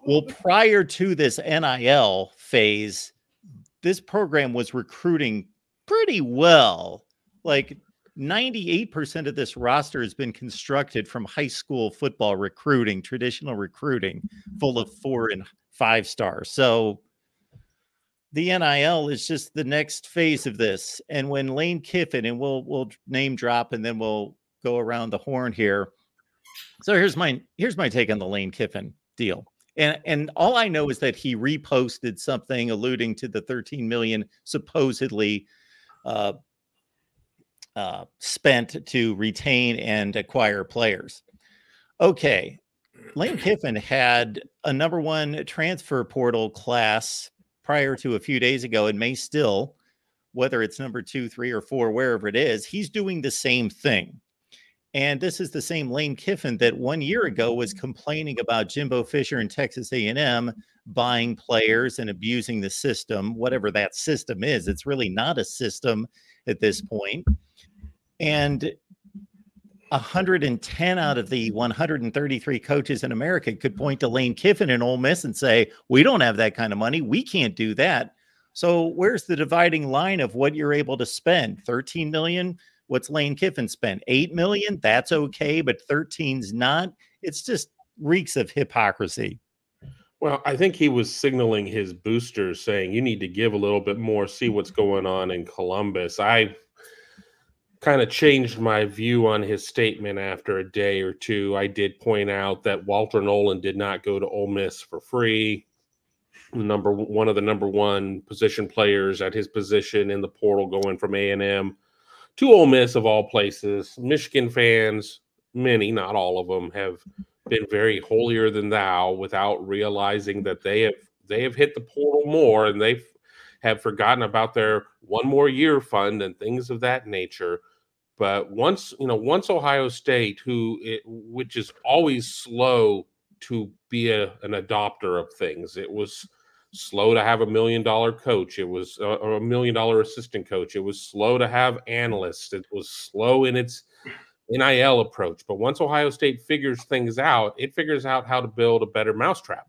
Well, prior to this NIL phase, this program was recruiting pretty well. Like 98% of this roster has been constructed from high school football recruiting, traditional recruiting, full of 4 and 5 stars. So the NIL is just the next phase of this. And when Lane Kiffin, and we'll name drop and then we'll go around the horn here. So here's my take on the Lane Kiffin deal. And all I know is that he reposted something alluding to the 13 million supposedly spent to retain and acquire players. Okay, Lane Kiffin had a number 1 transfer portal class prior to a few days ago, and may still, whether it's number 2, 3, or 4, wherever it is, he's doing the same thing. And this is the same Lane Kiffin that 1 year ago was complaining about Jimbo Fisher and Texas A&M buying players and abusing the system, whatever that system is. It's really not a system at this point. And 110 out of the 133 coaches in America could point to Lane Kiffin and Ole Miss and say, we don't have that kind of money. We can't do that. So where's the dividing line of what you're able to spend? 13 million? What's Lane Kiffin spent? 8 million? That's okay, but 13's not. It's just reeks of hypocrisy. Well, I think he was signaling his boosters saying, you need to give a little bit more, see what's going on in Columbus. I kind of changed my view on his statement after a day or two. I did point out that Walter Nolan did not go to Ole Miss for free. One of the number 1 position players at his position in the portal going from A&M to Ole Miss, of all places. Michigan fans, many, not all of them, have been very holier than thou without realizing that they have hit the portal more, and they have forgotten about their 1 more year fund and things of that nature. But once Ohio State, which is always slow to be an adopter of things, it was slow to have $1 million coach. It was a $1 million assistant coach. It was slow to have analysts. It was slow in its NIL approach. But once Ohio State figures things out, it figures out how to build a better mousetrap.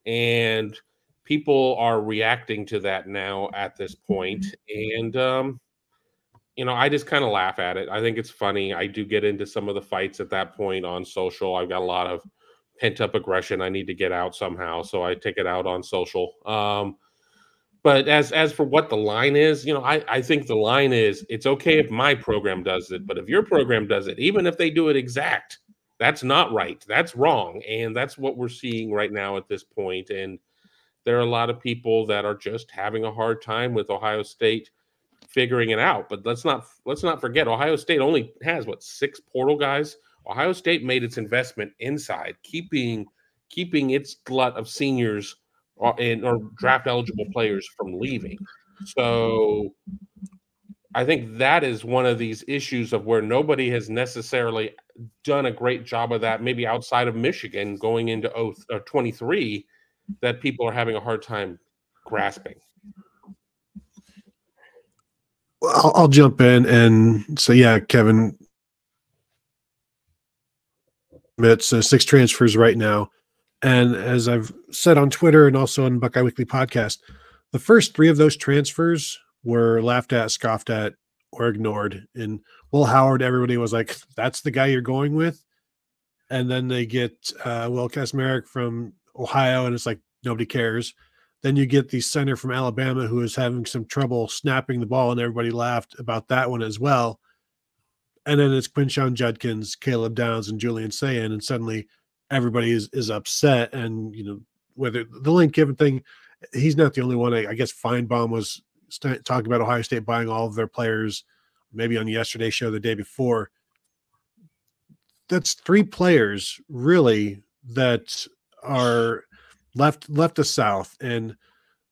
And people are reacting to that now at this point. And, I just kind of laugh at it. I think it's funny. I do get into some of the fights at that point on social. I've got a lot of pent-up aggression I need to get out somehow, so I take it out on social. But as for what the line is, I think the line is, it's okay if my program does it, but if your program does it, even if they do it exact, that's not right. That's wrong, and that's what we're seeing right now at this point. And there are a lot of people that are just having a hard time with Ohio State figuring it out. But let's not forget, Ohio State only has 6 portal guys. Ohio State made its investment inside, keeping its glut of seniors or draft eligible players from leaving. So I think that is one of these issues of where nobody has necessarily done a great job of that, maybe outside of Michigan going into 23, that people are having a hard time grasping. Well, I'll jump in and say, yeah, Kevin, it's 6 transfers right now. And as I've said on Twitter and also on Buckeye Weekly podcast, the first 3 of those transfers were laughed at, scoffed at, or ignored. And Will Howard, everybody was like, that's the guy you're going with. And then they get Will Kasmerick from Ohio, and it's like, nobody cares. Then you get the center from Alabama who is having some trouble snapping the ball, and everybody laughed about that one as well. And then it's Quinshon Judkins, Caleb Downs, and Julian Sayin, and suddenly everybody is upset. And, whether the Lane Kiffin thing, he's not the only one. I guess Feinbaum was talking about Ohio State buying all of their players, maybe on yesterday's show, the day before. That's 3 players, really, that are left the South. And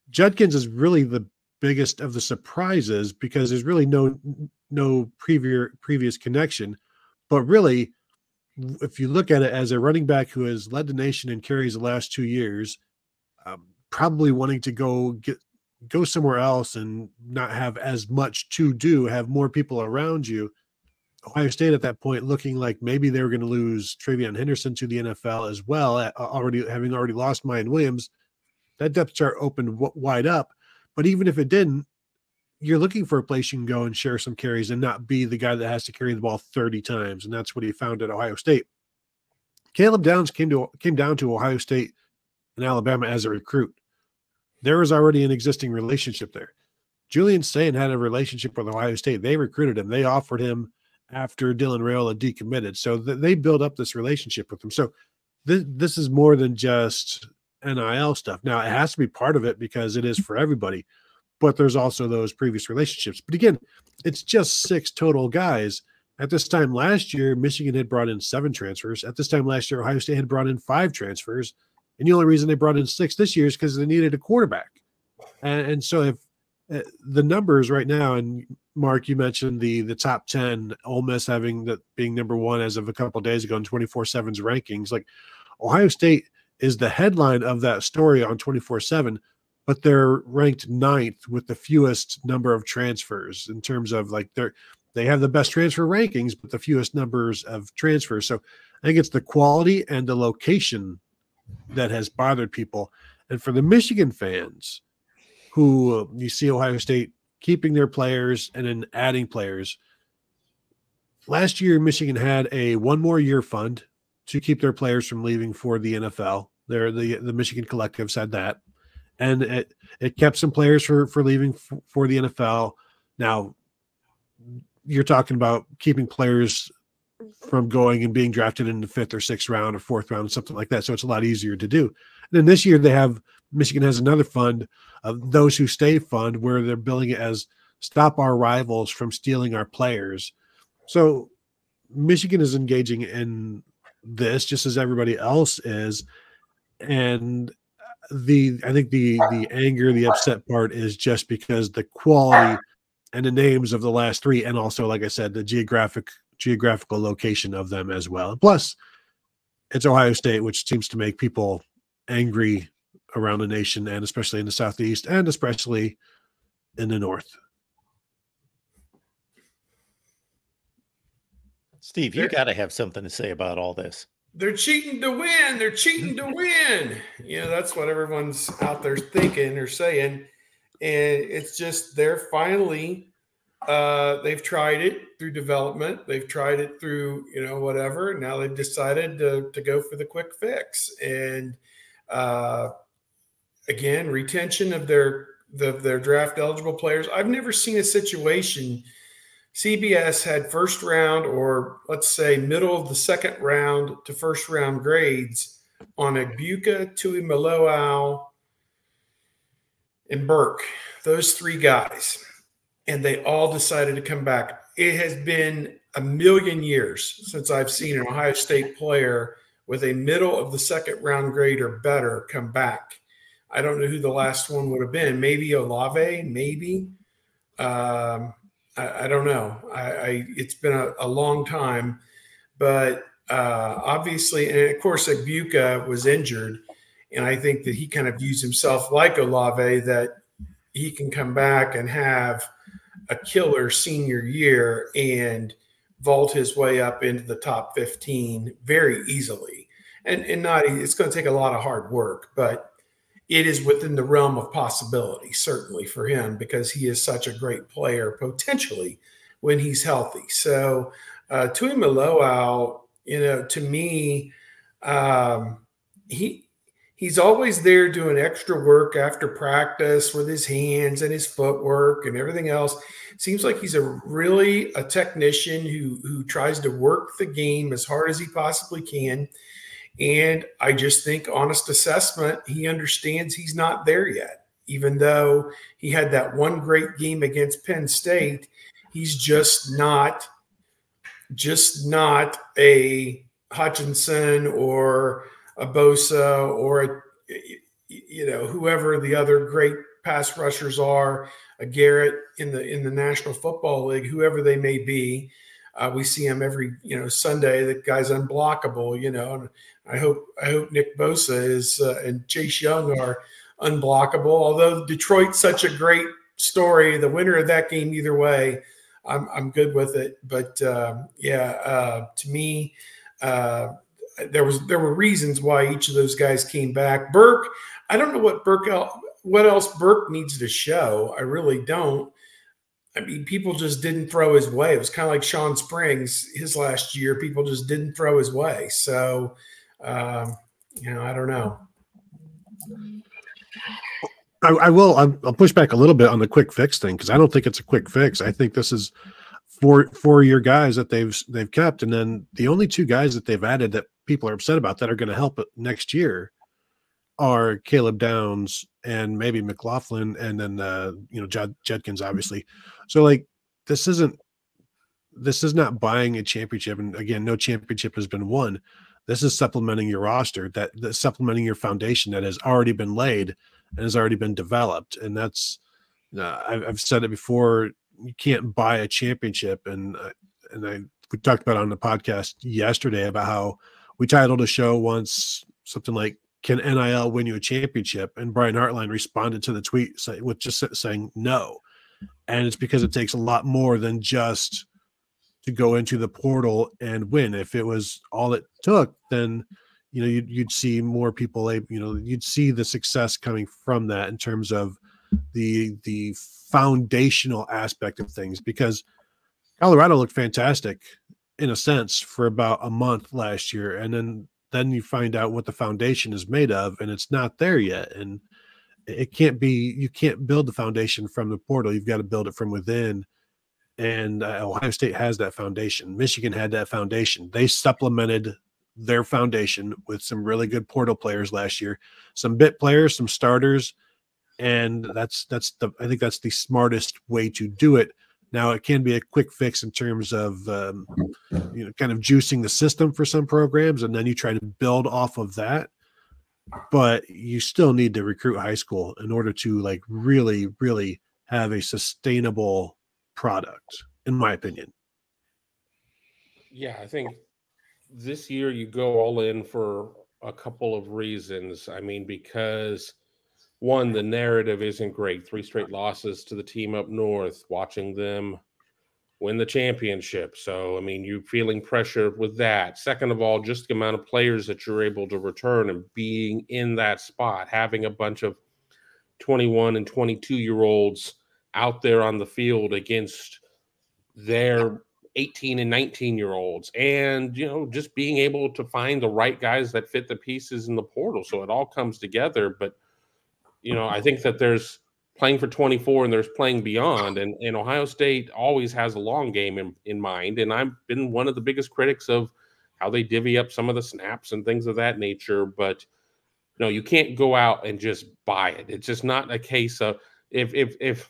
Judkins is really the biggest of the surprises because there's really no previous connection. But really, if you look at it as a running back who has led the nation in carries the last 2 years, probably wanting to go somewhere else and not have as much to do, have more people around you, Ohio State at that point looking like maybe they were going to lose Travion Henderson to the NFL as well, having already lost Mayan Williams. That depth chart opened wide up. But even if it didn't, you're looking for a place you can go and share some carries and not be the guy that has to carry the ball 30 times. And that's what he found at Ohio State. Caleb Downs came down to Ohio State and Alabama as a recruit. There was already an existing relationship there. Julian Sayin had a relationship with Ohio State. They recruited him. They offered him after Dylan Raiola decommitted. So they built up this relationship with him. So this is more than just NIL stuff. Now, it has to be part of it because it is for everybody, but there's also those previous relationships. But again, it's just 6 total guys. At this time last year, Michigan had brought in 7 transfers. At this time last year, Ohio State had brought in 5 transfers. And the only reason they brought in 6 this year is because they needed a quarterback. And so if the numbers right now, and Mark, you mentioned the top 10, Ole Miss being number 1 as of a couple of days ago in 24/7's rankings. Like, Ohio State is the headline of that story on 24/7, but they're ranked 9th with the fewest number of transfers in terms of like they have the best transfer rankings, but the fewest numbers of transfers. So I think it's the quality and the location that has bothered people. And for the Michigan fans who you see Ohio State keeping their players and then adding players, last year Michigan had a 1 more year fund to keep their players from leaving for the NFL. The Michigan collectives had that. And it kept some players for leaving for the NFL. Now, you're talking about keeping players from going and being drafted in the 5th or 6th round or 4th round, something like that. So it's a lot easier to do. And then this year Michigan has another fund of those who stay fund where they're billing it as stop our rivals from stealing our players. So Michigan is engaging in this just as everybody else is. And I think the anger, the upset part is just because the quality and the names of the last 3, and also, like I said, the geographical location of them as well. Plus, it's Ohio State, which seems to make people angry around the nation, and especially in the Southeast, and especially in the North. Steve, you got to have something to say about all this. They're cheating to win. They're cheating to win. That's what everyone's out there thinking or saying. And it's just they're finally they've tried it through development. They've tried it through, whatever. Now they've decided to go for the quick fix. And again, retention of their draft eligible players. I've never seen a situation. CBS had 1st round, or let's say middle of the 2nd round to 1st round grades on Egbuka, Tuimoloau, and Burke, those 3 guys. And they all decided to come back. It has been a million years since I've seen an Ohio State player with a middle of the 2nd round grade or better come back. I don't know who the last one would have been. Maybe Olave, maybe. I don't know. It's been a long time, but obviously, and of course, Egbuka was injured, and I think that he kind of views himself like Olave, that he can come back and have a killer senior year and vault his way up into the top 15 very easily. And it's going to take a lot of hard work, but it is within the realm of possibility, certainly for him, because he is such a great player potentially when he's healthy. So Tuimoloau, to me, he's always there doing extra work after practice with his hands and his footwork and everything else. Seems like he's a technician who tries to work the game as hard as he possibly can. And I just think, honest assessment, he understands he's not there yet. Even though he had that one great game against Penn State, he's just not a Hutchinson or a Bosa or whoever the other great pass rushers are, a Garrett in the National Football League, whoever they may be. We see him every Sunday. That guy's unblockable. And I hope Nick Bosa and Chase Young are unblockable. Although Detroit's such a great story, the winner of that game either way, I'm good with it. But to me, there were reasons why each of those guys came back. Burke, I don't know what else Burke needs to show. I really don't. I mean, people just didn't throw his way. It was kind of like Sean Springs his last year. People just didn't throw his way. So, I don't know. I'll push back a little bit on the quick fix thing, because I don't think it's a quick fix. I think this is four-year guys that they've kept, and then the only two guys that they've added that people are upset about that are going to help it next year are Caleb Downs and maybe McLaughlin, and then Judkins, obviously. So like this is not buying a championship, and again, no championship has been won. This is supplementing your roster, supplementing your foundation that has already been laid and has already been developed. And that's I've said it before. You can't buy a championship, and we talked about it on the podcast yesterday about how we titled a show once something like, "Can NIL win you a championship?" And Brian Hartline responded to the tweet with just saying no. And it's because it takes a lot more than just to go into the portal and win. If it was all it took, then you'd see more people. You'd see the success coming from that in terms of the foundational aspect of things, because Colorado looked fantastic in a sense for about a month last year, and then you find out what the foundation is made of, and it's not there yet. And you can't build the foundation from the portal. You've got to build it from within. And Ohio State has that foundation. Michigan had that foundation. They supplemented their foundation with some really good portal players last year, some bit players, some starters. And I think that's the smartest way to do it. Now, it can be a quick fix in terms of kind of juicing the system for some programs, and then you try to build off of that. But you still need to recruit high school in order to like really, really have a sustainable product, in my opinion. Yeah, I think this year you go all in for a couple of reasons. I mean, because one, the narrative isn't great. 3 straight losses to the team up north, watching them win the championship. So, I mean, you're feeling pressure with that. Second of all, just the amount of players that you're able to return and being in that spot, having a bunch of 21 and 22-year-olds out there on the field against their 18 and 19-year-olds, and just being able to find the right guys that fit the pieces in the portal. So it all comes together. But I think that there's playing for 24 and there's playing beyond, and Ohio State always has a long game in mind. And I've been one of the biggest critics of how they divvy up some of the snaps and things of that nature. But you can't go out and just buy it. It's just not a case of if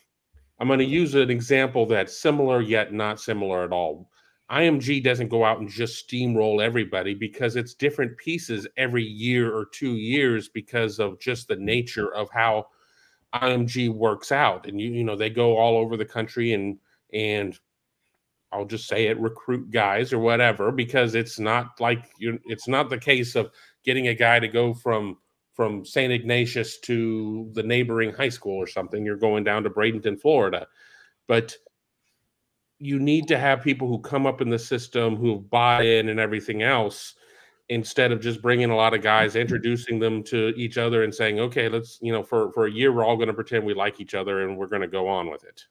I'm going to use an example that's similar yet not similar at all. IMG doesn't go out and just steamroll everybody, because it's different pieces every year or 2 years because of just the nature of how IMG works out. And they go all over the country and I'll just say it, recruit guys or whatever, because it's not like it's not the case of getting a guy to go from St. Ignatius to the neighboring high school or something. You're going down to Bradenton, Florida. But you need to have people who come up in the system, who buy in and everything else, instead of just bringing a lot of guys, introducing them to each other and saying, okay, let's, for a year, we're all going to pretend we like each other and we're going to go on with it.